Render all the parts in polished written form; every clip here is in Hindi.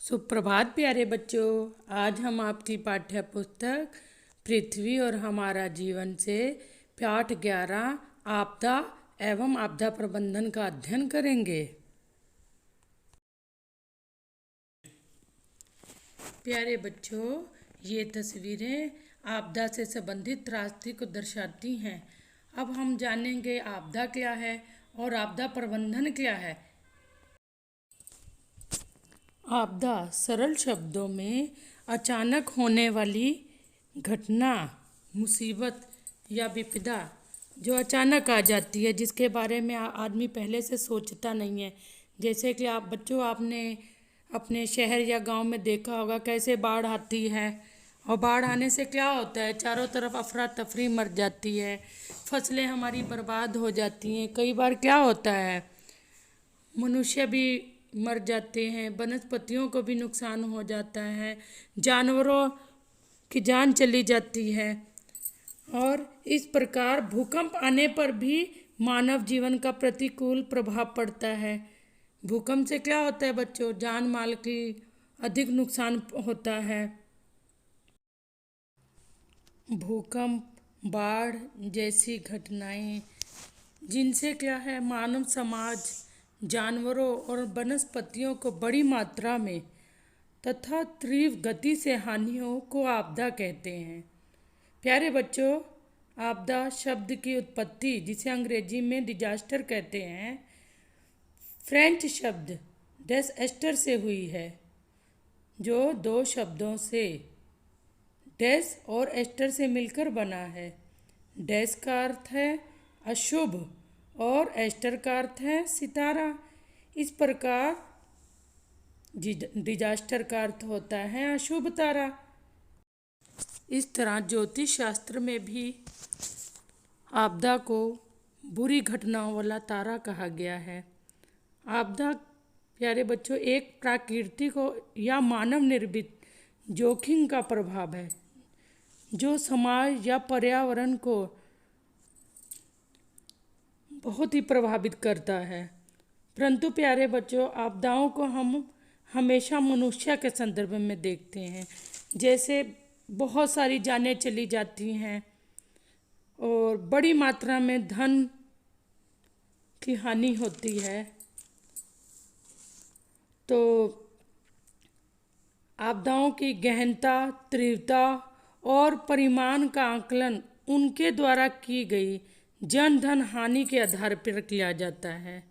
सुप्रभात प्यारे बच्चों। आज हम आपकी पाठ्य पुस्तक पृथ्वी और हमारा जीवन से पाठ 11 आपदा एवं आपदा प्रबंधन का अध्ययन करेंगे। प्यारे बच्चों, ये तस्वीरें आपदा से संबंधित त्रासदी को दर्शाती हैं। अब हम जानेंगे आपदा क्या है और आपदा प्रबंधन क्या है। आपदा सरल शब्दों में अचानक होने वाली घटना, मुसीबत या विपदा जो अचानक आ जाती है, जिसके बारे में आदमी पहले से सोचता नहीं है। जैसे कि आप बच्चों, आपने अपने शहर या गांव में देखा होगा कैसे बाढ़ आती है, और बाढ़ आने से क्या होता है, चारों तरफ अफरा तफरी मर जाती है, फसलें हमारी बर्बाद हो जाती हैं। कई बार क्या होता है, मनुष्य भी मर जाते हैं, वनस्पतियों को भी नुकसान हो जाता है, जानवरों की जान चली जाती है। और इस प्रकार भूकंप आने पर भी मानव जीवन का प्रतिकूल प्रभाव पड़ता है। भूकंप से क्या होता है बच्चों, जान माल की अधिक नुकसान होता है। भूकंप, बाढ़ जैसी घटनाएं जिनसे क्या है, मानव समाज, जानवरों और वनस्पतियों को बड़ी मात्रा में तथा तीव्र गति से हानियों को आपदा कहते हैं। प्यारे बच्चों, आपदा शब्द की उत्पत्ति, जिसे अंग्रेजी में डिजास्टर कहते हैं, फ्रेंच शब्द डिजास्टर से हुई है, जो दो शब्दों से डैश और एस्टर से मिलकर बना है। डैश का अर्थ है अशुभ और एस्टर का अर्थ है सितारा। इस प्रकार डिजास्टर का अर्थ होता है अशुभ तारा। इस तरह ज्योतिष शास्त्र में भी आपदा को बुरी घटनाओं वाला तारा कहा गया है। आपदा प्यारे बच्चों एक प्राकृतिक या मानव निर्मित जोखिम का प्रभाव है, जो समाज या पर्यावरण को बहुत ही प्रभावित करता है। परंतु प्यारे बच्चों, आपदाओं को हम हमेशा मनुष्य के संदर्भ में देखते हैं। जैसे बहुत सारी जानें चली जाती हैं और बड़ी मात्रा में धन की हानि होती है, तो आपदाओं की गहनता, तीव्रता और परिमाण का आकलन उनके द्वारा की गई जन धन हानि के आधार पर किया जाता है।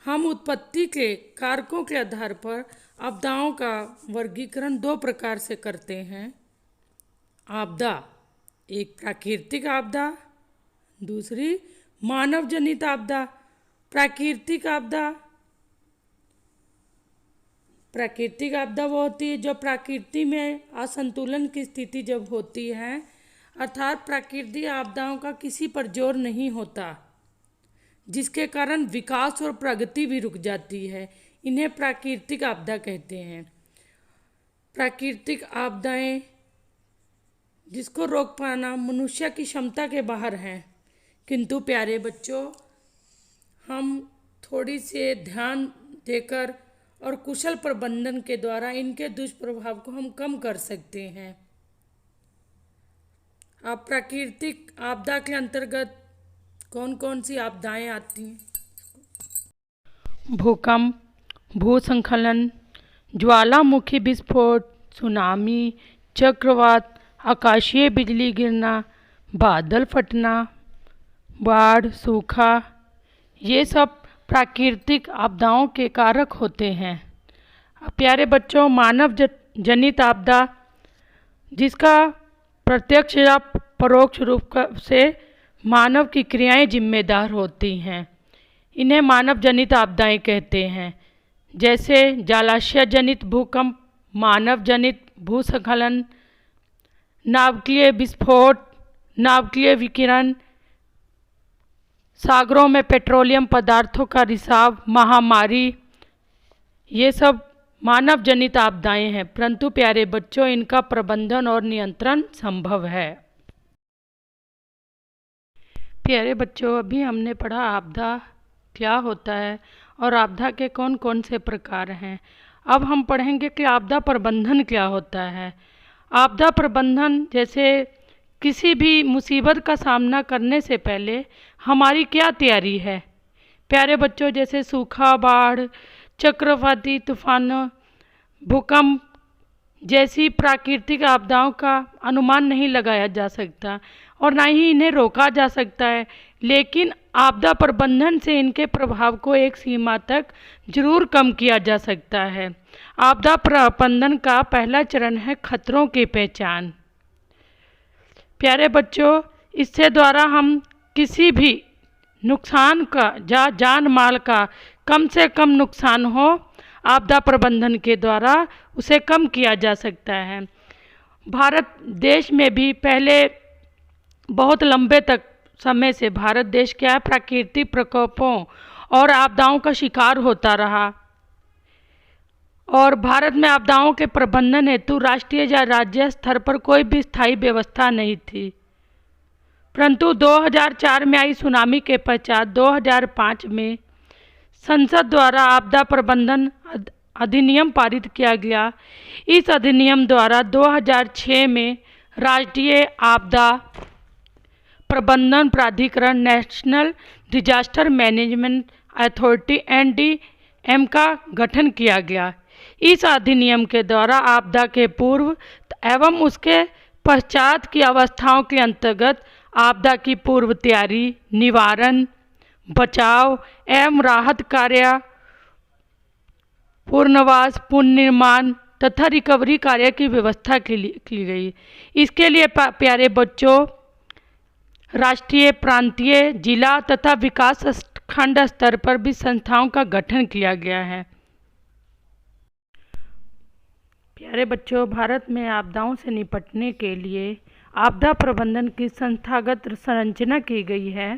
हम उत्पत्ति के कारकों के आधार पर आपदाओं का वर्गीकरण दो प्रकार से करते हैं। आपदा, एक प्राकृतिक आपदा, दूसरी मानव जनित आपदा। प्राकृतिक आपदा वो होती है जो प्रकृति में असंतुलन की स्थिति जब होती है, अर्थात प्राकृतिक आपदाओं का किसी पर जोर नहीं होता, जिसके कारण विकास और प्रगति भी रुक जाती है। इन्हें प्राकृतिक आपदा कहते हैं। प्राकृतिक आपदाएं जिसको रोक पाना मनुष्य की क्षमता के बाहर है। किंतु प्यारे बच्चों, हम थोड़ी से ध्यान देकर और कुशल प्रबंधन के द्वारा इनके दुष्प्रभाव को हम कम कर सकते हैं। अब प्राकृतिक आपदा के अंतर्गत कौन कौन सी आपदाएं आती हैं? भूकंप, भूस्खलन, ज्वालामुखी विस्फोट, सुनामी, चक्रवात, आकाशीय बिजली गिरना, बादल फटना, बाढ़, सूखा, ये सब प्राकृतिक आपदाओं के कारक होते हैं। प्यारे बच्चों, मानव जनित आपदा, जिसका प्रत्यक्ष या परोक्ष रूप से मानव की क्रियाएं जिम्मेदार होती हैं, इन्हें मानव जनित आपदाएं कहते हैं। जैसे जलाशय जनित भूकंप, मानव जनित भूस्खलन, नाभिकीय विस्फोट, नाभिकीय विकिरण, सागरों में पेट्रोलियम पदार्थों का रिसाव, महामारी, ये सब मानव जनित आपदाएं हैं। परंतु प्यारे बच्चों, इनका प्रबंधन और नियंत्रण संभव है। प्यारे बच्चों, अभी हमने पढ़ा आपदा क्या होता है और आपदा के कौन कौन से प्रकार हैं। अब हम पढ़ेंगे कि आपदा प्रबंधन क्या होता है। आपदा प्रबंधन जैसे किसी भी मुसीबत का सामना करने से पहले हमारी क्या तैयारी है। प्यारे बच्चों, जैसे सूखा, बाढ़, चक्रवाती तूफानों, भूकंप जैसी प्राकृतिक आपदाओं का अनुमान नहीं लगाया जा सकता और ना ही इन्हें रोका जा सकता है, लेकिन आपदा प्रबंधन से इनके प्रभाव को एक सीमा तक जरूर कम किया जा सकता है। आपदा प्रबंधन का पहला चरण है खतरों की पहचान। प्यारे बच्चों, इससे द्वारा हम किसी भी नुकसान का जान माल का कम से कम नुकसान हो, आपदा प्रबंधन के द्वारा उसे कम किया जा सकता है। भारत देश में भी पहले बहुत लंबे तक समय से भारत देश क्या है, प्राकृतिक प्रकोपों और आपदाओं का शिकार होता रहा और भारत में आपदाओं के प्रबंधन हेतु राष्ट्रीय या राज्य स्तर पर कोई भी स्थायी व्यवस्था नहीं थी। परंतु 2004 में आई सुनामी के पश्चात 2005 में संसद द्वारा आपदा प्रबंधन अधिनियम पारित किया गया। इस अधिनियम द्वारा 2006 में राष्ट्रीय आपदा प्रबंधन प्राधिकरण national disaster management authority NDM का गठन किया गया। इस अधिनियम के द्वारा आपदा के पूर्व एवं उसके पश्चात की अवस्थाओं के अंतर्गत आपदा की पूर्व तैयारी, निवारण, बचाव एवं राहत कार्य, पुनर्वास, पुनर्निर्माण तथा रिकवरी कार्य की व्यवस्था की गई। इसके लिए प्यारे बच्चों, राष्ट्रीय, प्रांतीय, जिला तथा विकास खंड स्तर पर भी संस्थाओं का गठन किया गया है। प्यारे बच्चों, भारत में आपदाओं से निपटने के लिए आपदा प्रबंधन की संस्थागत संरचना की गई है।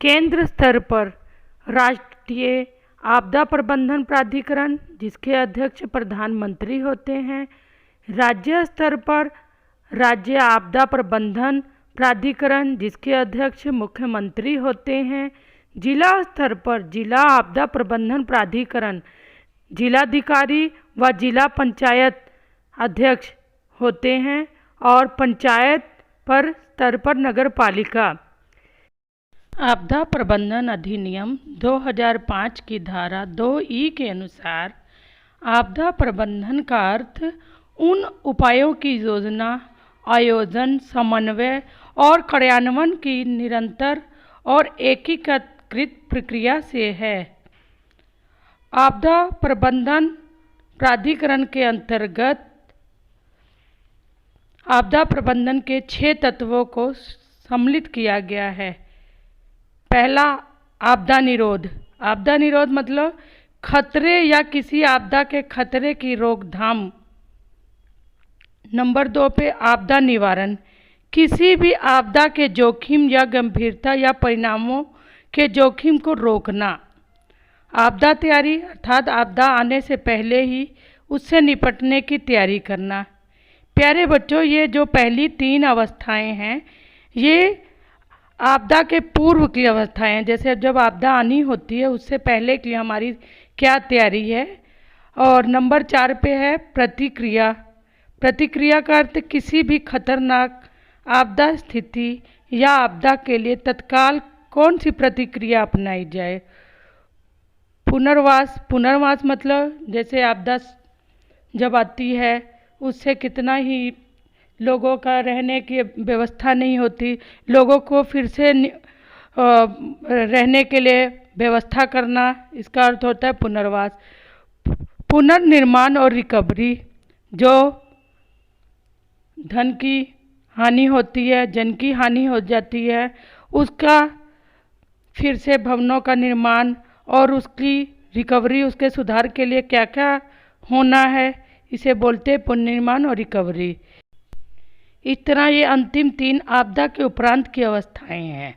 केंद्र स्तर पर राष्ट्रीय आपदा प्रबंधन प्राधिकरण, जिसके अध्यक्ष प्रधानमंत्री होते हैं। राज्य स्तर पर राज्य आपदा प्रबंधन प्राधिकरण, जिसके अध्यक्ष मुख्यमंत्री होते हैं। जिला स्तर पर जिला आपदा प्रबंधन प्राधिकरण, जिलाधिकारी व जिला पंचायत अध्यक्ष होते हैं और पंचायत पर स्तर पर नगर पालिका। आपदा प्रबंधन अधिनियम 2005 की धारा 2E के अनुसार आपदा प्रबंधन का अर्थ उन उपायों की योजना, आयोजन, समन्वय और कार्यान्वयन की निरंतर और एकीकृत प्रक्रिया से है। आपदा प्रबंधन प्राधिकरण के अंतर्गत आपदा प्रबंधन के 6 तत्वों को सम्मिलित किया गया है। पहला, आपदा निरोध। आपदा निरोध मतलब खतरे या किसी आपदा के खतरे की रोकथाम। नंबर 2 पे आपदा निवारण, किसी भी आपदा के जोखिम या गंभीरता या परिणामों के जोखिम को रोकना। आपदा तैयारी अर्थात आपदा आने से पहले ही उससे निपटने की तैयारी करना। प्यारे बच्चों, ये जो पहली 3 अवस्थाएं हैं, ये आपदा के पूर्व की अवस्थाएं हैं। जैसे जब आपदा आनी होती है उससे पहले की हमारी क्या तैयारी है। और नंबर 4 पे है प्रतिक्रिया। प्रतिक्रिया का अर्थ किसी भी खतरनाक आपदा स्थिति या आपदा के लिए तत्काल कौन सी प्रतिक्रिया अपनाई जाए। पुनर्वास। पुनर्वास मतलब जैसे आपदा जब आती है उससे कितना ही लोगों का रहने की व्यवस्था नहीं होती, लोगों को फिर से रहने के लिए व्यवस्था करना, इसका अर्थ होता है पुनर्वास। पुनर्निर्माण और रिकवरी, जो धन की हानि होती है, जन की हानि हो जाती है, उसका फिर से भवनों का निर्माण और उसकी रिकवरी, उसके सुधार के लिए क्या क्या होना है, इसे बोलते हैं पुनर्निर्माण और रिकवरी। इस तरह ये अंतिम 3 आपदा के उपरांत की अवस्थाएं हैं।